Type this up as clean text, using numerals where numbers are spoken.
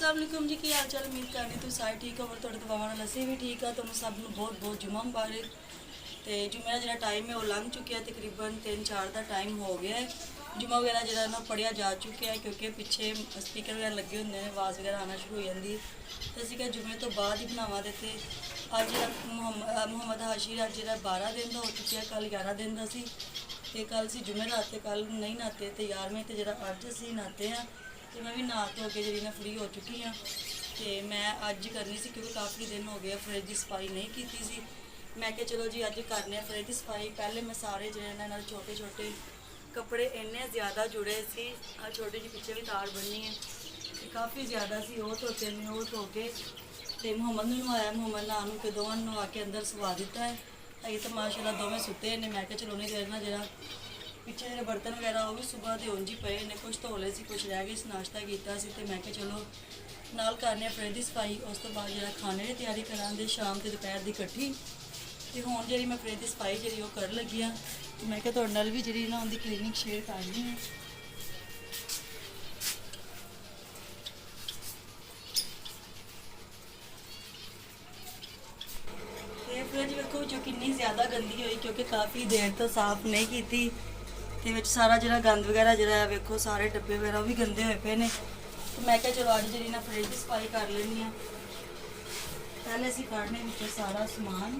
अस्सलाम वालेकुम जी, की हाल चाल। उम्मीद करनी तुम सारे ठीक हो और थोड़े दवावां नाल असीं भी ठीक हाँ। तुहानूं सब नूं बहुत बहुत जुम्मा मुबारक। तो जुम्मे का जो टाइम है वो लंघ चुका है, तकरीबन 3-4 का टाइम हो गया है। जुम्मा वगैरह जो ना पढ़िया जा चुका है, क्योंकि पिछे स्पीकर वगैरह लगे होंगे हैं, आवाज़ वगैरह आना शुरू हो जाती है। तो असीं क्या जुम्मे तो बाद ही बनावा देते। अज मुहम्मद हाशिर अज जो 12 दिन का हो चुका है, कल 11 दिन का सी। तो कल से जुम्मे नहाते, कल नहीं नहाते। तो 11वें तो जो अज असीं नहाते हैं। तो मैं भी नहा धो के जी मैं फ्री हो चुकी हाँ। तो मैं अज करनी सी, क्योंकि काफ़ी दिन हो गए फ्रिज की सफाई नहीं की सी। मैं क्या चलो जी अज करने फ्रिज की सफाई। पहले मैं सारे जो छोटे छोटे कपड़े इन्ने ज़्यादा जुड़े सी, छोटी जी पिछे भी तार बनी है, काफ़ी ज़्यादा सी। वो धोते ने, वो धो के तो मुहम्मद ने नवाया। मुहम्मद नहा नू के दोवां नवा के अंदर सवा दिता है। अभी तो माशाल्लाह दोवें सुते ने। मैं क्या चलो नहीं देर ना जरा पिछे जो बर्तन वगैरह वो भी सुबह के उंज ही पे ने, कुछ धो ले सी, कुछ रह गए सी, नाश्ता किया सी। तो मैं क्या चलो नाल करने फ्रिज की सफाई। उस तो बाद जो खाने की तैयारी करा दे, शाम के दोपहर की इकट्ठी। तो हुण जी मैं फ्रिज की सफाई जी कर लगी हाँ। तो मैं क्या तुहाडे नाल भी जी ना उनकी क्लीनिंग शेयर करनी है। तो फ्रिज वेखो जो कितनी ज़्यादा गंदी हुई, क्योंकि काफ़ी देर तो साफ नहीं की थी। तो सारा जो गंद वगैरह जो है वेखो, सारे डब्बे वगैरह भी गंदे हुए पे ने। तो मैं क्या चलो अज जी ना फ्रिज की सफाई कर लेनी है। पहले असीं कढ़ने सारा समान।